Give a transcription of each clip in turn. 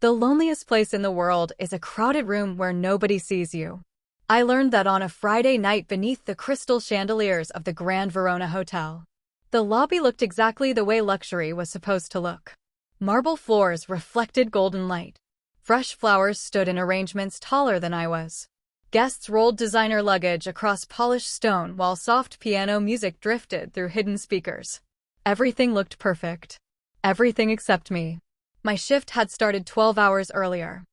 The loneliest place in the world is a crowded room where nobody sees you. I learned that on a Friday night beneath the crystal chandeliers of the Grand Verona Hotel. The lobby looked exactly the way luxury was supposed to look. Marble floors reflected golden light. Fresh flowers stood in arrangements taller than I was. Guests rolled designer luggage across polished stone while soft piano music drifted through hidden speakers. Everything looked perfect. Everything except me. My shift had started 12 hours earlier.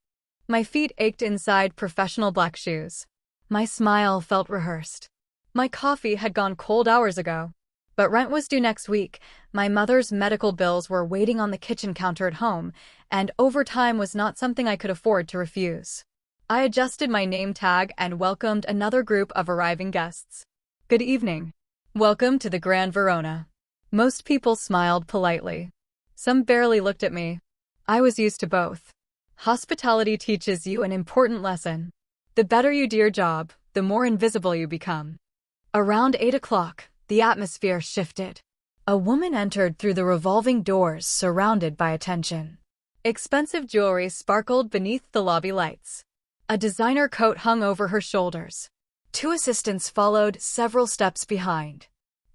My feet ached inside professional black shoes. My smile felt rehearsed. My coffee had gone cold hours ago. But rent was due next week, my mother's medical bills were waiting on the kitchen counter at home, and overtime was not something I could afford to refuse. I adjusted my name tag and welcomed another group of arriving guests. Good evening. Welcome to the Grand Verona. Most people smiled politely. Some barely looked at me. I was used to both. Hospitality teaches you an important lesson. The better you do your job, the more invisible you become. Around 8 o'clock, the atmosphere shifted. A woman entered through the revolving doors, surrounded by attention. Expensive jewelry sparkled beneath the lobby lights. A designer coat hung over her shoulders. 2 assistants followed several steps behind.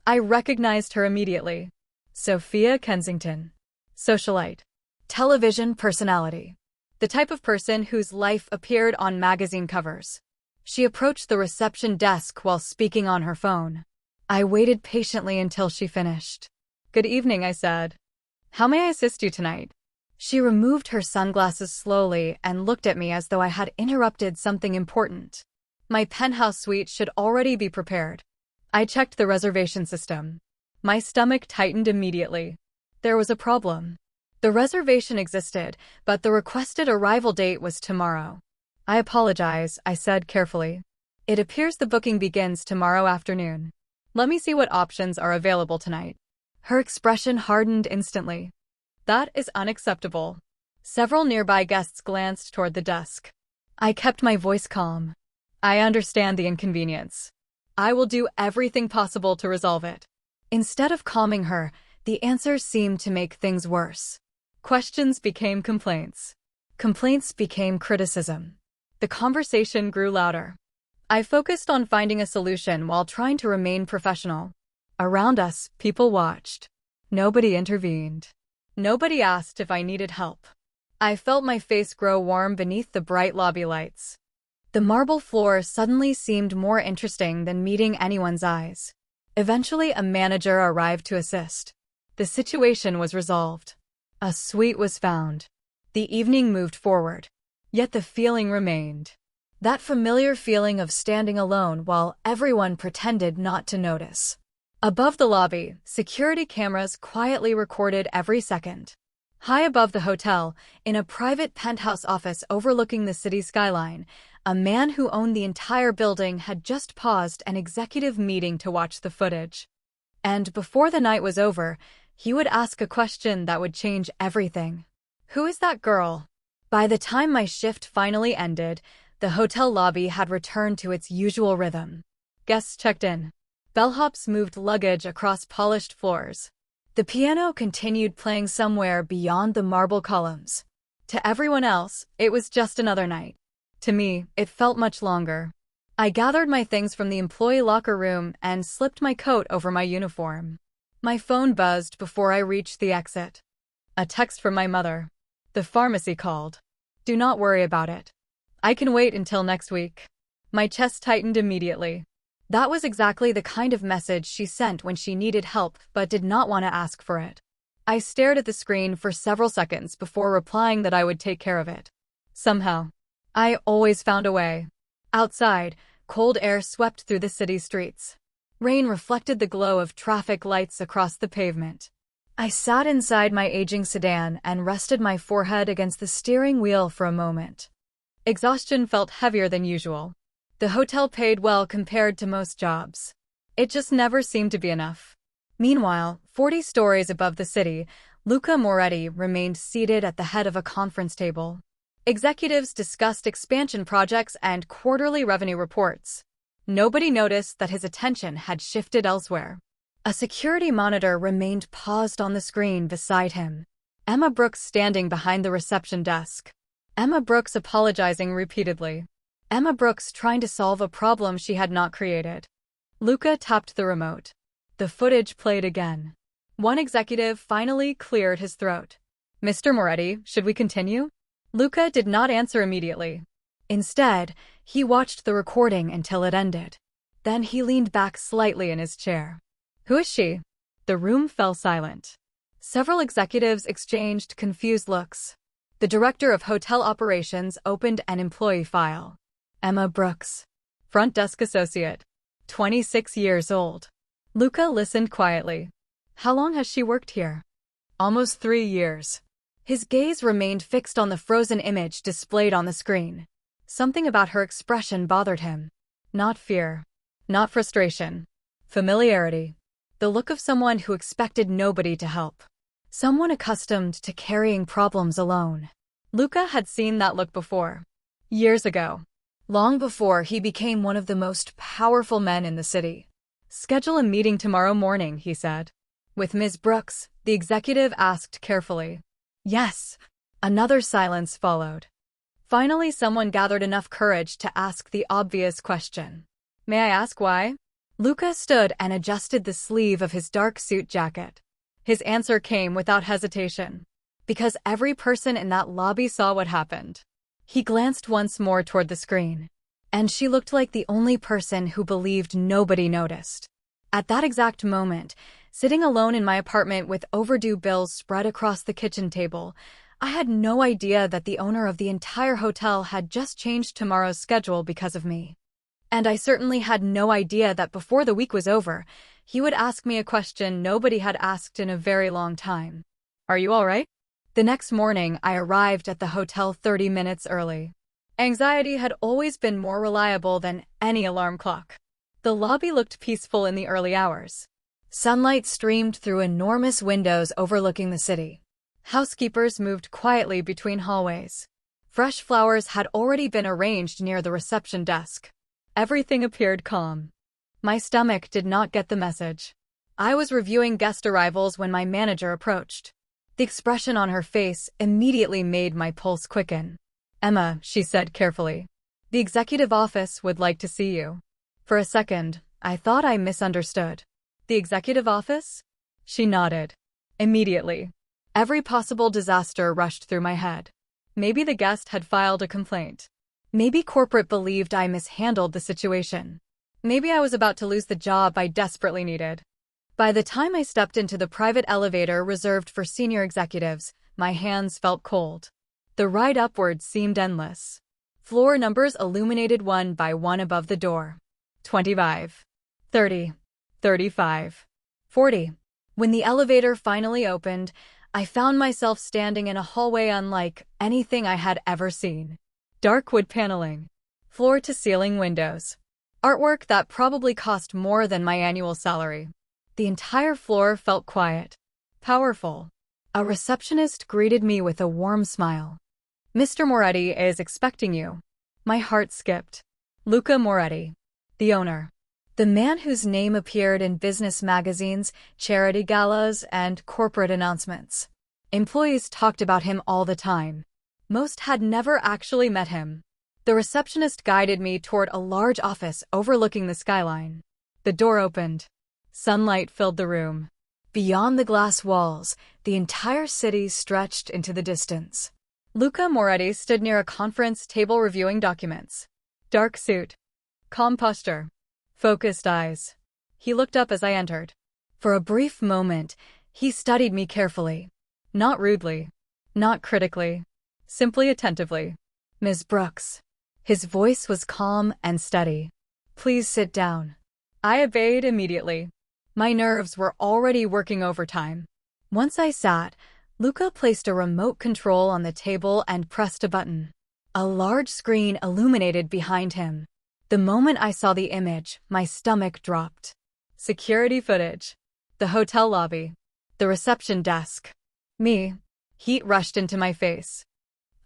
I recognized her immediately. Sophia Kensington. Socialite. Television personality. The type of person whose life appeared on magazine covers. She approached the reception desk while speaking on her phone. I waited patiently until she finished. Good evening, I said. How may I assist you tonight? She removed her sunglasses slowly and looked at me as though I had interrupted something important. My penthouse suite should already be prepared. I checked the reservation system. My stomach tightened immediately. There was a problem. The reservation existed, but the requested arrival date was tomorrow. I apologize, I said carefully. It appears the booking begins tomorrow afternoon. Let me see what options are available tonight. Her expression hardened instantly. That is unacceptable. Several nearby guests glanced toward the desk. I kept my voice calm. I understand the inconvenience. I will do everything possible to resolve it. Instead of calming her, the answers seemed to make things worse. Questions became complaints. Complaints became criticism. The conversation grew louder. I focused on finding a solution while trying to remain professional. Around us, people watched. Nobody intervened. Nobody asked if I needed help. I felt my face grow warm beneath the bright lobby lights. The marble floor suddenly seemed more interesting than meeting anyone's eyes. Eventually, a manager arrived to assist. The situation was resolved. A suite was found. The evening moved forward. Yet the feeling remained. That familiar feeling of standing alone while everyone pretended not to notice. Above the lobby, security cameras quietly recorded every second. High above the hotel, in a private penthouse office overlooking the city skyline, a man who owned the entire building had just paused an executive meeting to watch the footage. And before the night was over, he would ask a question that would change everything. Who is that girl? By the time my shift finally ended, the hotel lobby had returned to its usual rhythm. Guests checked in. Bellhops moved luggage across polished floors. The piano continued playing somewhere beyond the marble columns. To everyone else, it was just another night. To me, it felt much longer. I gathered my things from the employee locker room and slipped my coat over my uniform. My phone buzzed before I reached the exit. A text from my mother. The pharmacy called. Do not worry about it. I can wait until next week. My chest tightened immediately. That was exactly the kind of message she sent when she needed help but did not want to ask for it. I stared at the screen for several seconds before replying that I would take care of it. Somehow, I always found a way. Outside, cold air swept through the city streets. Rain reflected the glow of traffic lights across the pavement. I sat inside my aging sedan and rested my forehead against the steering wheel for a moment. Exhaustion felt heavier than usual. The hotel paid well compared to most jobs. It just never seemed to be enough. Meanwhile, 40 stories above the city, Luca Moretti remained seated at the head of a conference table. Executives discussed expansion projects and quarterly revenue reports. Nobody noticed that his attention had shifted elsewhere. A security monitor remained paused on the screen beside him. Emma Brooks standing behind the reception desk. Emma Brooks apologizing repeatedly. Emma Brooks trying to solve a problem she had not created. Luca tapped the remote. The footage played again. One executive finally cleared his throat. Mr. Moretti, should we continue? Luca did not answer immediately. Instead, he watched the recording until it ended. Then he leaned back slightly in his chair. Who is she? The room fell silent. Several executives exchanged confused looks. The director of hotel operations opened an employee file. Emma Brooks. Front desk associate. 26 years old. Luca listened quietly. How long has she worked here? Almost 3 years. His gaze remained fixed on the frozen image displayed on the screen. Something about her expression bothered him. Not fear. Not frustration. Familiarity. The look of someone who expected nobody to help. Someone accustomed to carrying problems alone. Luca had seen that look before. Years ago. Long before he became one of the most powerful men in the city. Schedule a meeting tomorrow morning, he said. With Ms. Brooks, the executive asked carefully. Yes. Another silence followed. Finally, someone gathered enough courage to ask the obvious question. May I ask why? Luca stood and adjusted the sleeve of his dark suit jacket. His answer came without hesitation. Because every person in that lobby saw what happened. He glanced once more toward the screen. And she looked like the only person who believed nobody noticed. At that exact moment, sitting alone in my apartment with overdue bills spread across the kitchen table, I had no idea that the owner of the entire hotel had just changed tomorrow's schedule because of me. And I certainly had no idea that before the week was over, he would ask me a question nobody had asked in a very long time. Are you all right? The next morning, I arrived at the hotel 30 minutes early. Anxiety had always been more reliable than any alarm clock. The lobby looked peaceful in the early hours. Sunlight streamed through enormous windows overlooking the city. Housekeepers moved quietly between hallways. Fresh flowers had already been arranged near the reception desk. Everything appeared calm. My stomach did not get the message. I was reviewing guest arrivals when my manager approached. The expression on her face immediately made my pulse quicken. Emma, she said carefully. The executive office would like to see you. For a second, I thought I misunderstood. The executive office? She nodded. Immediately. Every possible disaster rushed through my head. Maybe the guest had filed a complaint. Maybe corporate believed I mishandled the situation. Maybe I was about to lose the job I desperately needed. By the time I stepped into the private elevator reserved for senior executives, my hands felt cold. The ride upward seemed endless. Floor numbers illuminated one by one above the door. 25. 30. 35. 40. When the elevator finally opened, I found myself standing in a hallway unlike anything I had ever seen. Dark wood paneling. Floor-to-ceiling windows. Artwork that probably cost more than my annual salary. The entire floor felt quiet. Powerful. A receptionist greeted me with a warm smile. Mr. Moretti is expecting you. My heart skipped. Luca Moretti. The owner. The man whose name appeared in business magazines, charity galas, and corporate announcements. Employees talked about him all the time. Most had never actually met him. The receptionist guided me toward a large office overlooking the skyline. The door opened. Sunlight filled the room. Beyond the glass walls, the entire city stretched into the distance. Luca Moretti stood near a conference table reviewing documents. Dark suit. Calm posture. Focused eyes. He looked up as I entered. For a brief moment, he studied me carefully. Not rudely. Not critically. Simply attentively. Ms. Brooks. His voice was calm and steady. Please sit down. I obeyed immediately. My nerves were already working overtime. Once I sat, Luca placed a remote control on the table and pressed a button. A large screen illuminated behind him. The moment I saw the image, my stomach dropped. Security footage. The hotel lobby. The reception desk. Me. Heat rushed into my face.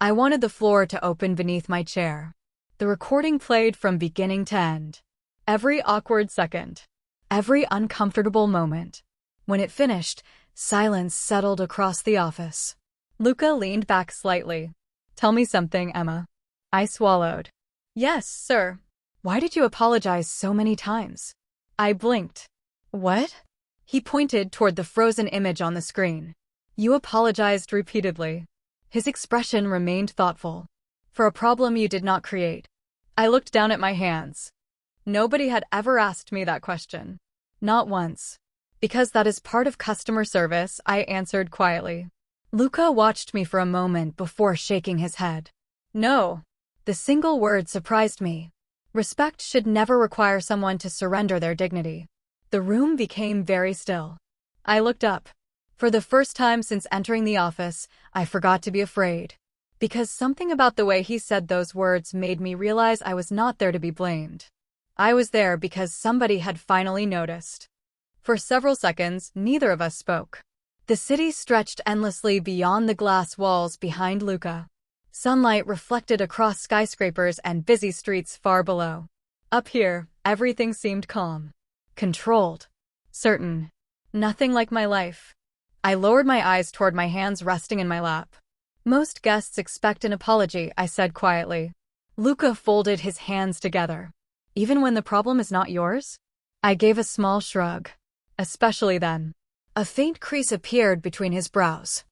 I wanted the floor to open beneath my chair. The recording played from beginning to end. Every awkward second. Every uncomfortable moment. When it finished, silence settled across the office. Luca leaned back slightly. Tell me something, Emma. I swallowed. Yes, sir. Why did you apologize so many times? I blinked. What? He pointed toward the frozen image on the screen. You apologized repeatedly. His expression remained thoughtful. For a problem you did not create. I looked down at my hands. Nobody had ever asked me that question. Not once. Because that is part of customer service, I answered quietly. Luca watched me for a moment before shaking his head. No. The single word surprised me. Respect should never require someone to surrender their dignity. The room became very still. I looked up. For the first time since entering the office, I forgot to be afraid. Because something about the way he said those words made me realize I was not there to be blamed. I was there because somebody had finally noticed. For several seconds, neither of us spoke. The city stretched endlessly beyond the glass walls behind Luca. Sunlight reflected across skyscrapers and busy streets far below. Up here, everything seemed calm. Controlled. Certain. Nothing like my life. I lowered my eyes toward my hands resting in my lap. Most guests expect an apology, I said quietly. Luca folded his hands together. Even when the problem is not yours? I gave a small shrug. Especially then. A faint crease appeared between his brows.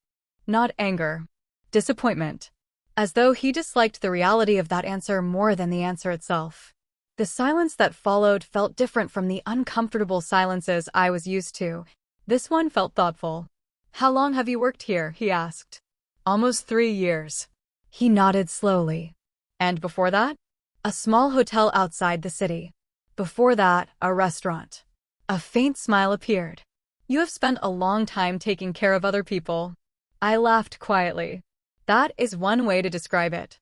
Not anger. Disappointment. As though he disliked the reality of that answer more than the answer itself. The silence that followed felt different from the uncomfortable silences I was used to. This one felt thoughtful. How long have you worked here? He asked. Almost 3 years. He nodded slowly. And before that? A small hotel outside the city. Before that, a restaurant. A faint smile appeared. You have spent a long time taking care of other people. I laughed quietly. That is one way to describe it.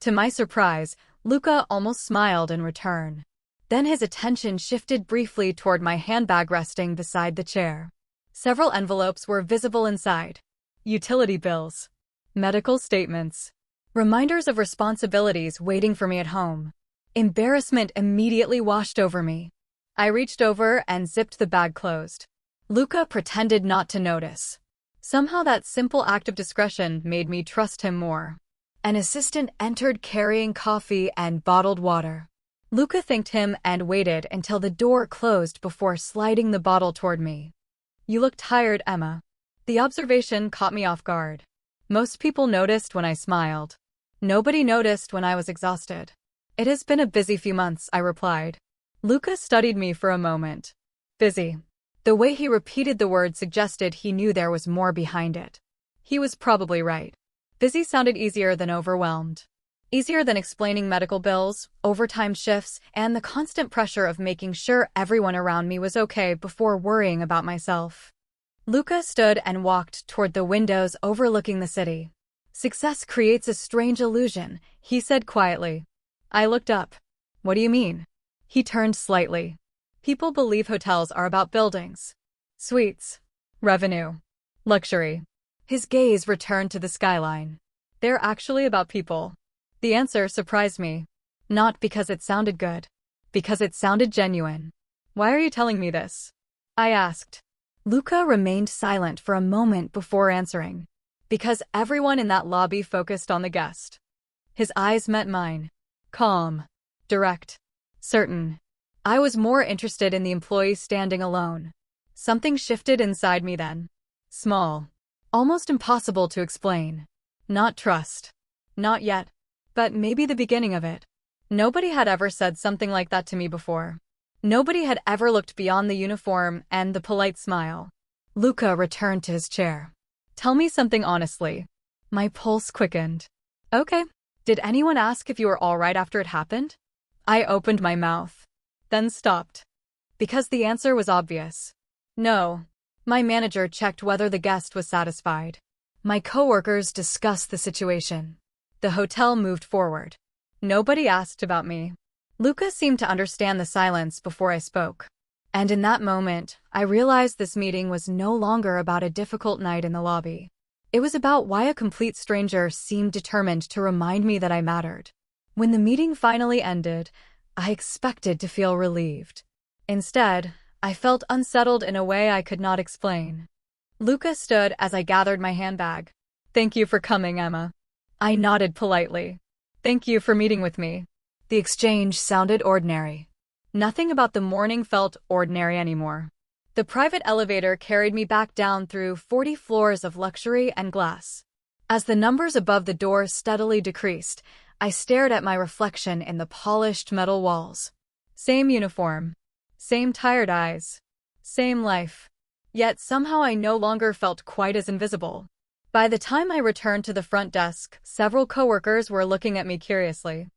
To my surprise, Luca almost smiled in return. Then his attention shifted briefly toward my handbag resting beside the chair. Several envelopes were visible inside. Utility bills. Medical statements. Reminders of responsibilities waiting for me at home. Embarrassment immediately washed over me. I reached over and zipped the bag closed. Luca pretended not to notice. Somehow that simple act of discretion made me trust him more. An assistant entered carrying coffee and bottled water. Luca thanked him and waited until the door closed before sliding the bottle toward me. You look tired, Emma. The observation caught me off guard. Most people noticed when I smiled. Nobody noticed when I was exhausted. It has been a busy few months, I replied. Luca studied me for a moment. Busy. The way he repeated the word suggested he knew there was more behind it. He was probably right. Busy sounded easier than overwhelmed. Easier than explaining medical bills, overtime shifts, and the constant pressure of making sure everyone around me was okay before worrying about myself. Luca stood and walked toward the windows overlooking the city. Success creates a strange illusion, he said quietly. I looked up. What do you mean? He turned slightly. People believe hotels are about buildings, suites, revenue, luxury. His gaze returned to the skyline. They're actually about people. The answer surprised me. Not because it sounded good. Because it sounded genuine. Why are you telling me this? I asked. Luca remained silent for a moment before answering. Because everyone in that lobby focused on the guest. His eyes met mine. Calm. Direct. Certain. I was more interested in the employee standing alone. Something shifted inside me then. Small. Almost impossible to explain. Not trust. Not yet. But maybe the beginning of it. Nobody had ever said something like that to me before. Nobody had ever looked beyond the uniform and the polite smile. Luca returned to his chair. Tell me something honestly. My pulse quickened. Okay. Did anyone ask if you were all right after it happened? I opened my mouth. Then stopped. Because the answer was obvious. No. My manager checked whether the guest was satisfied. My coworkers discussed the situation. The hotel moved forward. Nobody asked about me. Luca seemed to understand the silence before I spoke. And in that moment, I realized this meeting was no longer about a difficult night in the lobby. It was about why a complete stranger seemed determined to remind me that I mattered. When the meeting finally ended, I expected to feel relieved. Instead, I felt unsettled in a way I could not explain. Luca stood as I gathered my handbag. Thank you for coming, Emma. I nodded politely. Thank you for meeting with me. The exchange sounded ordinary. Nothing about the morning felt ordinary anymore. The private elevator carried me back down through 40 floors of luxury and glass. As the numbers above the door steadily decreased, I stared at my reflection in the polished metal walls. Same uniform. Same tired eyes. Same life. Yet somehow I no longer felt quite as invisible. By the time I returned to the front desk, several coworkers were looking at me curiously.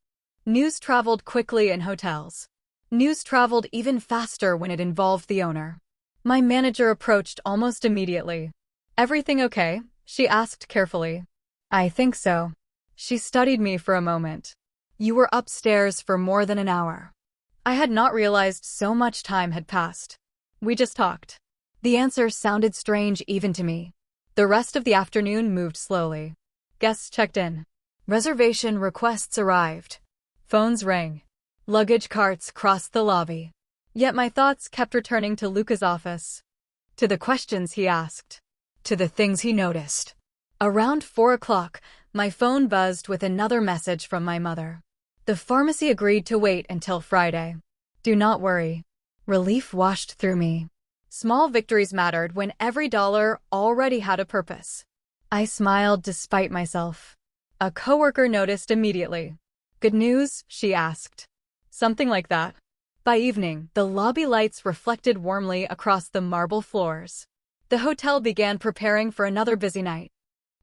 News traveled quickly in hotels. News traveled even faster when it involved the owner. My manager approached almost immediately. Everything okay? She asked carefully. I think so. She studied me for a moment. You were upstairs for more than an hour. I had not realized so much time had passed. We just talked. The answer sounded strange even to me. The rest of the afternoon moved slowly. Guests checked in. Reservation requests arrived. Phones rang. Luggage carts crossed the lobby. Yet my thoughts kept returning to Luca's office. To the questions he asked. To the things he noticed. Around 4 o'clock, my phone buzzed with another message from my mother. The pharmacy agreed to wait until Friday. Do not worry. Relief washed through me. Small victories mattered when every dollar already had a purpose. I smiled despite myself. A coworker noticed immediately. Good news? She asked. Something like that. By evening, the lobby lights reflected warmly across the marble floors. The hotel began preparing for another busy night.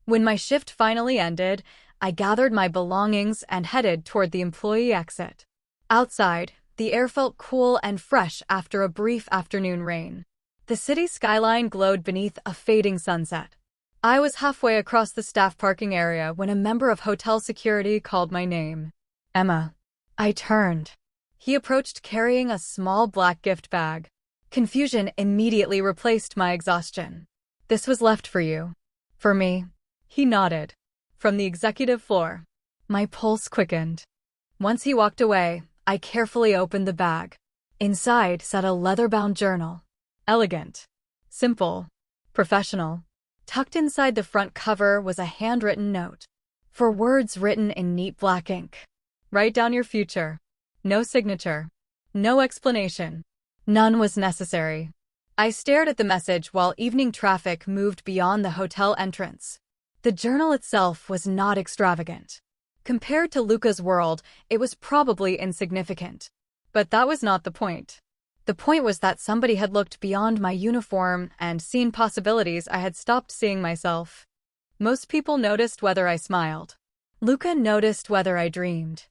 When my shift finally ended, I gathered my belongings and headed toward the employee exit. Outside, the air felt cool and fresh after a brief afternoon rain. The city skyline glowed beneath a fading sunset. I was halfway across the staff parking area when a member of hotel security called my name. Emma. I turned. He approached carrying a small black gift bag. Confusion immediately replaced my exhaustion. This was left for you. For me. He nodded. From the executive floor. My pulse quickened. Once he walked away, I carefully opened the bag. Inside sat a leather-bound journal. Elegant. Simple. Professional. Tucked inside the front cover was a handwritten note. For words written in neat black ink. Write down your future. No signature. No explanation. None was necessary. I stared at the message while evening traffic moved beyond the hotel entrance. The journal itself was not extravagant. Compared to Luca's world, it was probably insignificant. But that was not the point. The point was that somebody had looked beyond my uniform and seen possibilities I had stopped seeing myself. Most people noticed whether I smiled. Luca noticed whether I dreamed.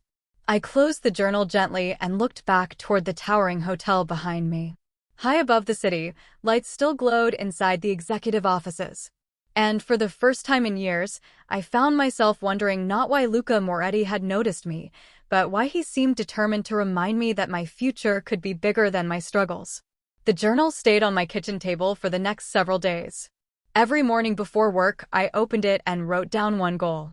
I closed the journal gently and looked back toward the towering hotel behind me. High above the city, lights still glowed inside the executive offices. And for the first time in years, I found myself wondering not why Luca Moretti had noticed me, but why he seemed determined to remind me that my future could be bigger than my struggles. The journal stayed on my kitchen table for the next several days. Every morning before work, I opened it and wrote down one goal.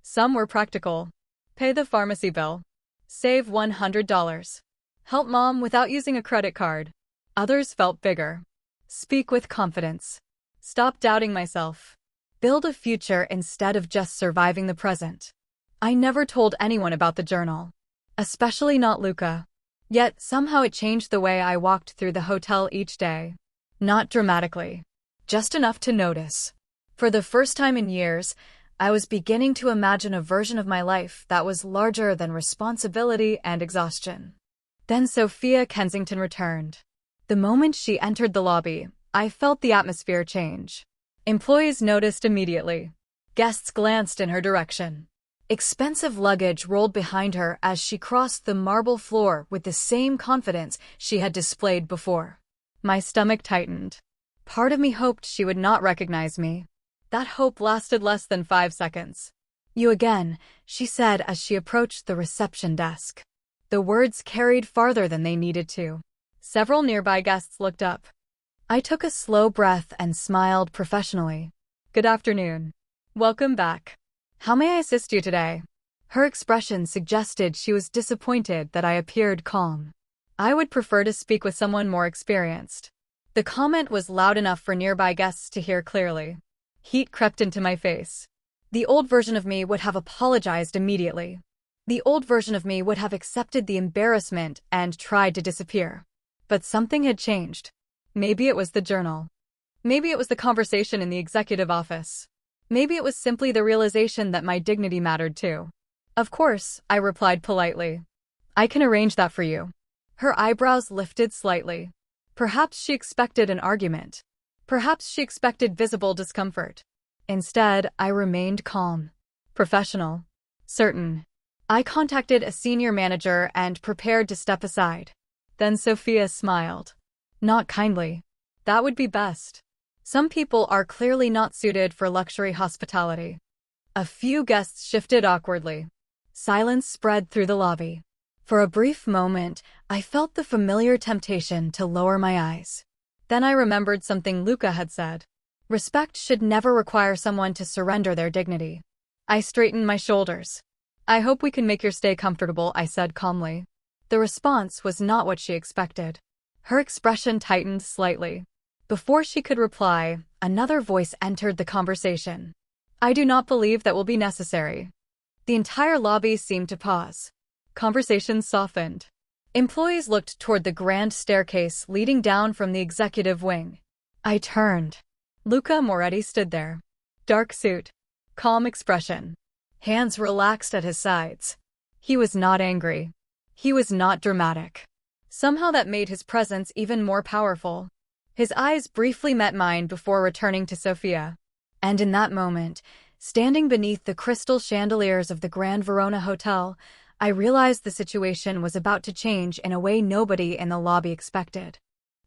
Some were practical. Pay the pharmacy bill. Save $100. Help mom without using a credit card. Others felt bigger. Speak with confidence. Stop doubting myself. Build a future instead of just surviving the present. I never told anyone about the journal. Especially not Luca. Yet somehow it changed the way I walked through the hotel each day. Not dramatically. Just enough to notice. For the first time in years, I was beginning to imagine a version of my life that was larger than responsibility and exhaustion. Then Sophia Kensington returned. The moment she entered the lobby, I felt the atmosphere change. Employees noticed immediately. Guests glanced in her direction. Expensive luggage rolled behind her as she crossed the marble floor with the same confidence she had displayed before. My stomach tightened. Part of me hoped she would not recognize me. That hope lasted less than 5 seconds. You again, she said as she approached the reception desk. The words carried farther than they needed to. Several nearby guests looked up. I took a slow breath and smiled professionally. Good afternoon. Welcome back. How may I assist you today? Her expression suggested she was disappointed that I appeared calm. I would prefer to speak with someone more experienced. The comment was loud enough for nearby guests to hear clearly. Heat crept into my face. The old version of me would have apologized immediately. The old version of me would have accepted the embarrassment and tried to disappear. But something had changed. Maybe it was the journal. Maybe it was the conversation in the executive office. Maybe it was simply the realization that my dignity mattered too. Of course, I replied politely. I can arrange that for you. Her eyebrows lifted slightly. Perhaps she expected an argument. Perhaps she expected visible discomfort. Instead, I remained calm, professional, certain. I contacted a senior manager and prepared to step aside. Then Sophia smiled. Not kindly. That would be best. Some people are clearly not suited for luxury hospitality. A few guests shifted awkwardly. Silence spread through the lobby. For a brief moment, I felt the familiar temptation to lower my eyes. Then I remembered something Luca had said. Respect should never require someone to surrender their dignity. I straightened my shoulders. I hope we can make your stay comfortable, I said calmly. The response was not what she expected. Her expression tightened slightly. Before she could reply, another voice entered the conversation. I do not believe that will be necessary. The entire lobby seemed to pause. Conversation softened. Employees looked toward the grand staircase leading down from the executive wing. I turned. Luca Moretti stood there. Dark suit. Calm expression. Hands relaxed at his sides. He was not angry. He was not dramatic. Somehow that made his presence even more powerful. His eyes briefly met mine before returning to Sophia. And in that moment, standing beneath the crystal chandeliers of the Grand Verona Hotel, I realized the situation was about to change in a way nobody in the lobby expected.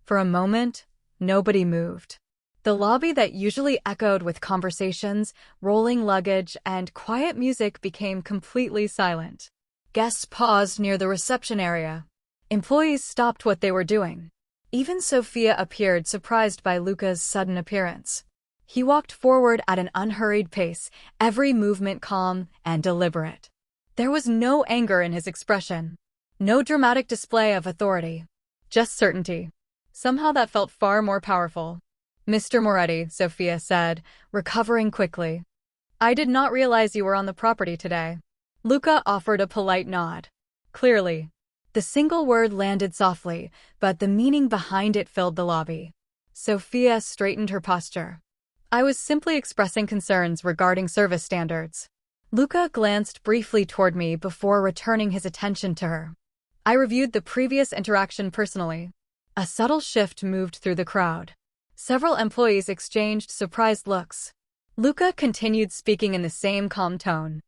For a moment, nobody moved. The lobby that usually echoed with conversations, rolling luggage, and quiet music became completely silent. Guests paused near the reception area. Employees stopped what they were doing. Even Sophia appeared surprised by Luca's sudden appearance. He walked forward at an unhurried pace, every movement calm and deliberate. There was no anger in his expression. No dramatic display of authority. Just certainty. Somehow that felt far more powerful. Mr. Moretti, Sophia said, recovering quickly. I did not realize you were on the property today. Luca offered a polite nod. Clearly. The single word landed softly, but the meaning behind it filled the lobby. Sophia straightened her posture. I was simply expressing concerns regarding service standards. Luca glanced briefly toward me before returning his attention to her. I reviewed the previous interaction personally. A subtle shift moved through the crowd. Several employees exchanged surprised looks. Luca continued speaking in the same calm tone.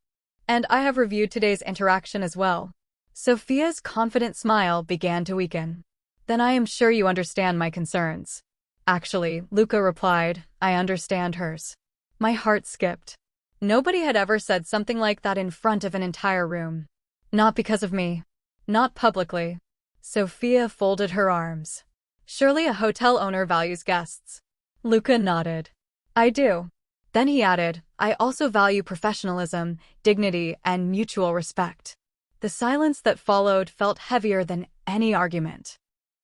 And I have reviewed today's interaction as well. Sophia's confident smile began to weaken. Then I am sure you understand my concerns. Actually, Luca replied, I understand hers. My heart skipped. Nobody had ever said something like that in front of an entire room. Not because of me. Not publicly. Sophia folded her arms. Surely a hotel owner values guests. Luca nodded. I do. Then he added, I also value professionalism, dignity, and mutual respect. The silence that followed felt heavier than any argument.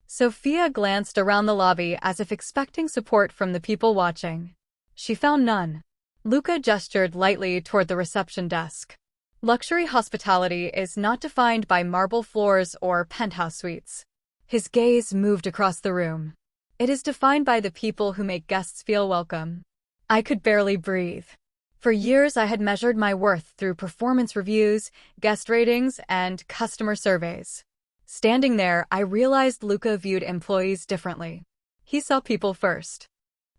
Sophia glanced around the lobby as if expecting support from the people watching. She found none. Luca gestured lightly toward the reception desk. Luxury hospitality is not defined by marble floors or penthouse suites. His gaze moved across the room. It is defined by the people who make guests feel welcome. I could barely breathe. For years, I had measured my worth through performance reviews, guest ratings, and customer surveys. Standing there, I realized Luca viewed employees differently. He saw people first.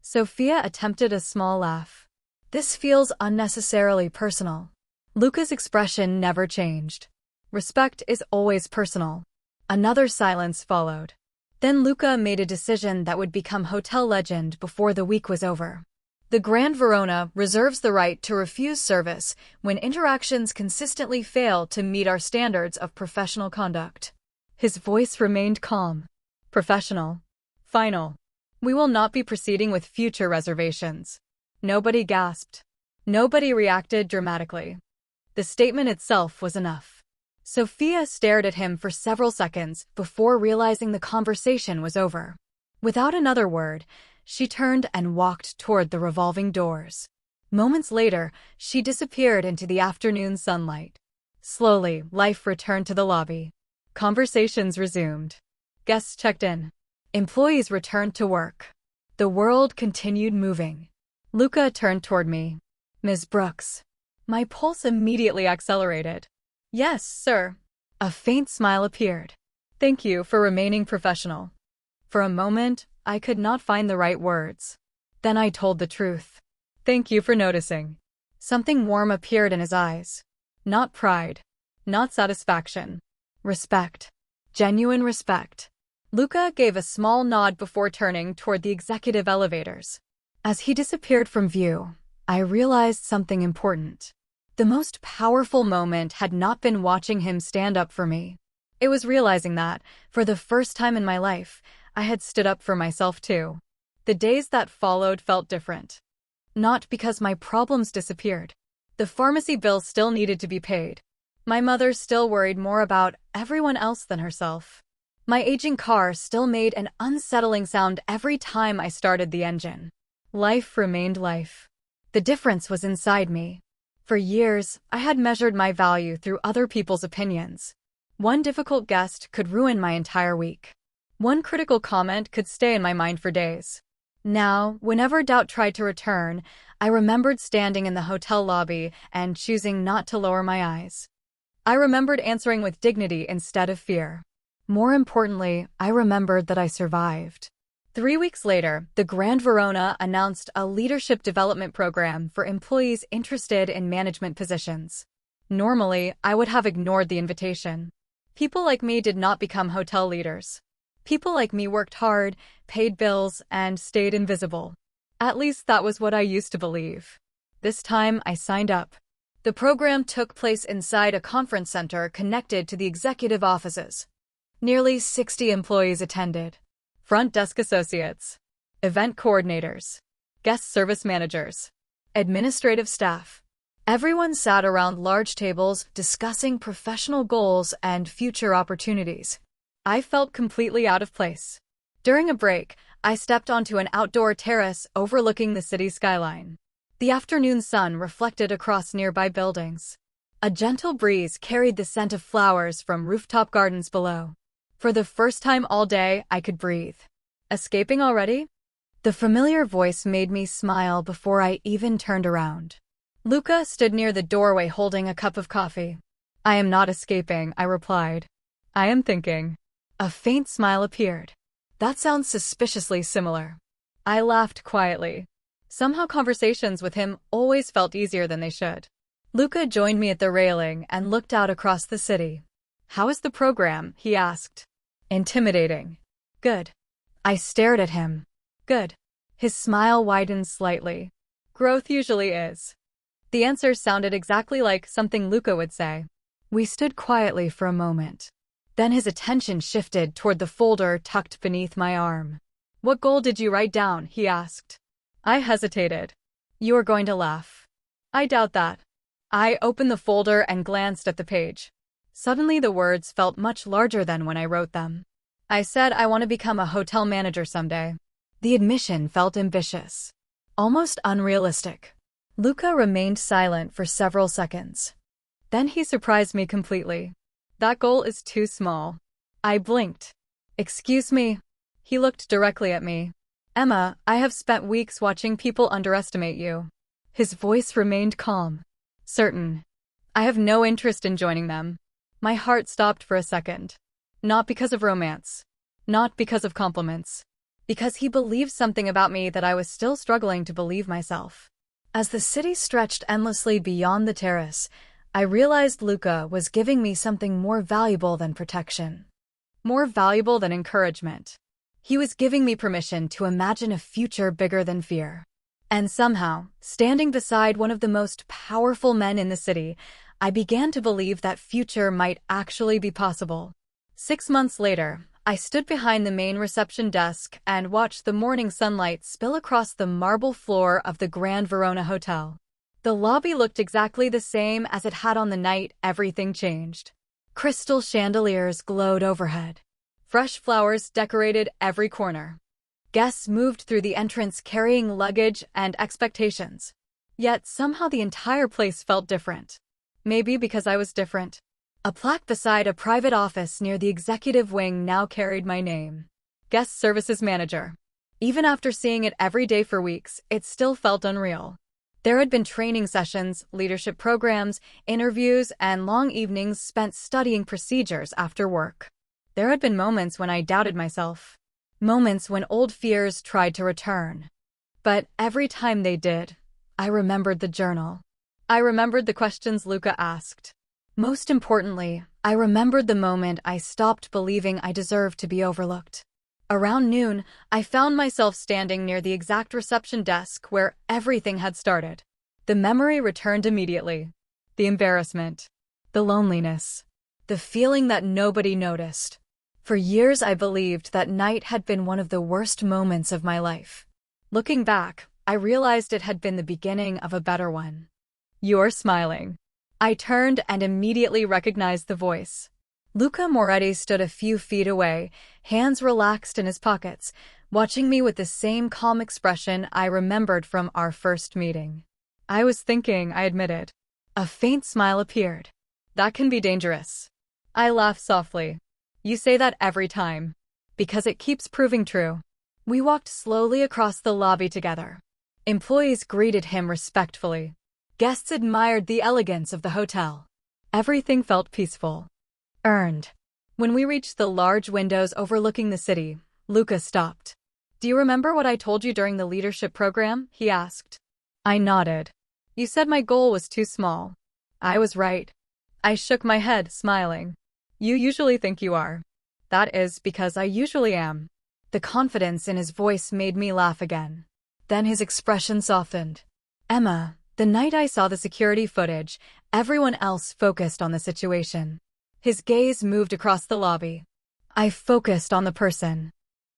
Sophia attempted a small laugh. This feels unnecessarily personal. Luca's expression never changed. Respect is always personal. Another silence followed. Then Luca made a decision that would become hotel legend before the week was over. The Grand Verona reserves the right to refuse service when interactions consistently fail to meet our standards of professional conduct. His voice remained calm. Professional. Final. We will not be proceeding with future reservations. Nobody gasped. Nobody reacted dramatically. The statement itself was enough. Sophia stared at him for several seconds before realizing the conversation was over. Without another word, she turned and walked toward the revolving doors. Moments later, she disappeared into the afternoon sunlight. Slowly, life returned to the lobby. Conversations resumed. Guests checked in. Employees returned to work. The world continued moving. Luca turned toward me. "Ms. Brooks." My pulse immediately accelerated. "Yes, sir." A faint smile appeared. "Thank you for remaining professional." For a moment, I could not find the right words. Then I told the truth. "Thank you for noticing." Something warm appeared in his eyes. Not pride. Not satisfaction. Respect. Genuine respect. Luca gave a small nod before turning toward the executive elevators. As he disappeared from view, I realized something important. The most powerful moment had not been watching him stand up for me. It was realizing that, for the first time in my life, I had stood up for myself too. The days that followed felt different. Not because my problems disappeared. The pharmacy bill still needed to be paid. My mother still worried more about everyone else than herself. My aging car still made an unsettling sound every time I started the engine. Life remained life. The difference was inside me. For years, I had measured my value through other people's opinions. One difficult guest could ruin my entire week. One critical comment could stay in my mind for days. Now, whenever doubt tried to return, I remembered standing in the hotel lobby and choosing not to lower my eyes. I remembered answering with dignity instead of fear. More importantly, I remembered that I survived. 3 weeks later, the Grand Verona announced a leadership development program for employees interested in management positions. Normally, I would have ignored the invitation. People like me did not become hotel leaders. People like me worked hard, paid bills, and stayed invisible. At least that was what I used to believe. This time, I signed up. The program took place inside a conference center connected to the executive offices. Nearly 60 employees attended. Front desk associates, event coordinators, guest service managers, administrative staff. Everyone sat around large tables discussing professional goals and future opportunities. I felt completely out of place. During a break, I stepped onto an outdoor terrace overlooking the city skyline. The afternoon sun reflected across nearby buildings. A gentle breeze carried the scent of flowers from rooftop gardens below. For the first time all day, I could breathe. "Escaping already?" The familiar voice made me smile before I even turned around. Luca stood near the doorway holding a cup of coffee. "I am not escaping," I replied. "I am thinking." A faint smile appeared. "That sounds suspiciously similar." I laughed quietly. Somehow conversations with him always felt easier than they should. Luca joined me at the railing and looked out across the city. "How is the program?" he asked. "Intimidating." "Good." I stared at him. "Good." His smile widened slightly. "Growth usually is." The answer sounded exactly like something Luca would say. We stood quietly for a moment. Then his attention shifted toward the folder tucked beneath my arm. "What goal did you write down?" he asked. I hesitated. "You are going to laugh." "I doubt that." I opened the folder and glanced at the page. Suddenly the words felt much larger than when I wrote them. I said I want to become a hotel manager someday. The admission felt ambitious. Almost unrealistic. Luca remained silent for several seconds. Then he surprised me completely. "That goal is too small." I blinked. "Excuse me?" He looked directly at me. "Emma, I have spent weeks watching people underestimate you." His voice remained calm. "Certain. I have no interest in joining them." My heart stopped for a second. Not because of romance. Not because of compliments. Because he believed something about me that I was still struggling to believe myself. As the city stretched endlessly beyond the terrace, I realized Luca was giving me something more valuable than protection. More valuable than encouragement. He was giving me permission to imagine a future bigger than fear. And somehow, standing beside one of the most powerful men in the city, I began to believe that future might actually be possible. 6 months later, I stood behind the main reception desk and watched the morning sunlight spill across the marble floor of the Grand Verona Hotel. The lobby looked exactly the same as it had on the night everything changed. Crystal chandeliers glowed overhead. Fresh flowers decorated every corner. Guests moved through the entrance carrying luggage and expectations. Yet somehow the entire place felt different. Maybe because I was different. A plaque beside a private office near the executive wing now carried my name. Guest Services Manager. Even after seeing it every day for weeks, it still felt unreal. There had been training sessions, leadership programs, interviews, and long evenings spent studying procedures after work. There had been moments when I doubted myself. Moments when old fears tried to return. But every time they did, I remembered the journal. I remembered the questions Luca asked. Most importantly, I remembered the moment I stopped believing I deserved to be overlooked. Around noon, I found myself standing near the exact reception desk where everything had started. The memory returned immediately. The embarrassment. The loneliness. The feeling that nobody noticed. For years I believed that night had been one of the worst moments of my life. Looking back, I realized it had been the beginning of a better one. "You're smiling." I turned and immediately recognized the voice. Luca Moretti stood a few feet away, hands relaxed in his pockets, watching me with the same calm expression I remembered from our first meeting. "I was thinking," I admitted. A faint smile appeared. "That can be dangerous." I laughed softly. "You say that every time." "Because it keeps proving true." We walked slowly across the lobby together. Employees greeted him respectfully. Guests admired the elegance of the hotel. Everything felt peaceful. Earned. When we reached the large windows overlooking the city, Luca stopped. "Do you remember what I told you during the leadership program?" he asked. I nodded. "You said my goal was too small." I was right. I shook my head, smiling. "You usually think you are." "That is because I usually am." The confidence in his voice made me laugh again. Then his expression softened. "Emma, the night I saw the security footage, everyone else focused on the situation." His gaze moved across the lobby. I focused on the person.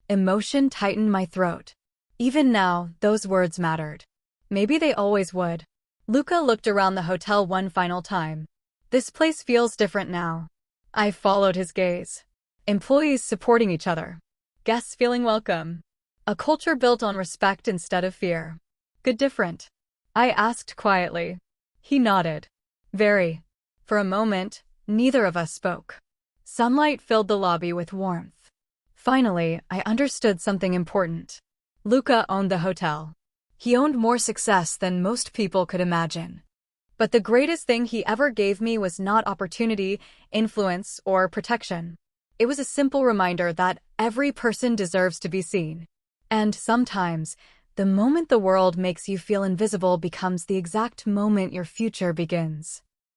Emotion tightened my throat. Even now, those words mattered. Maybe they always would. Luca looked around the hotel one final time. "This place feels different now." I followed his gaze. Employees supporting each other. Guests feeling welcome. A culture built on respect instead of fear. "Good different?" I asked quietly. He nodded. "Very." For a moment, neither of us spoke. Sunlight filled the lobby with warmth. Finally, I understood something important. Luca owned the hotel. He owned more success than most people could imagine. But the greatest thing he ever gave me was not opportunity, influence, or protection. It was a simple reminder that every person deserves to be seen. And sometimes, the moment the world makes you feel invisible becomes the exact moment your future begins.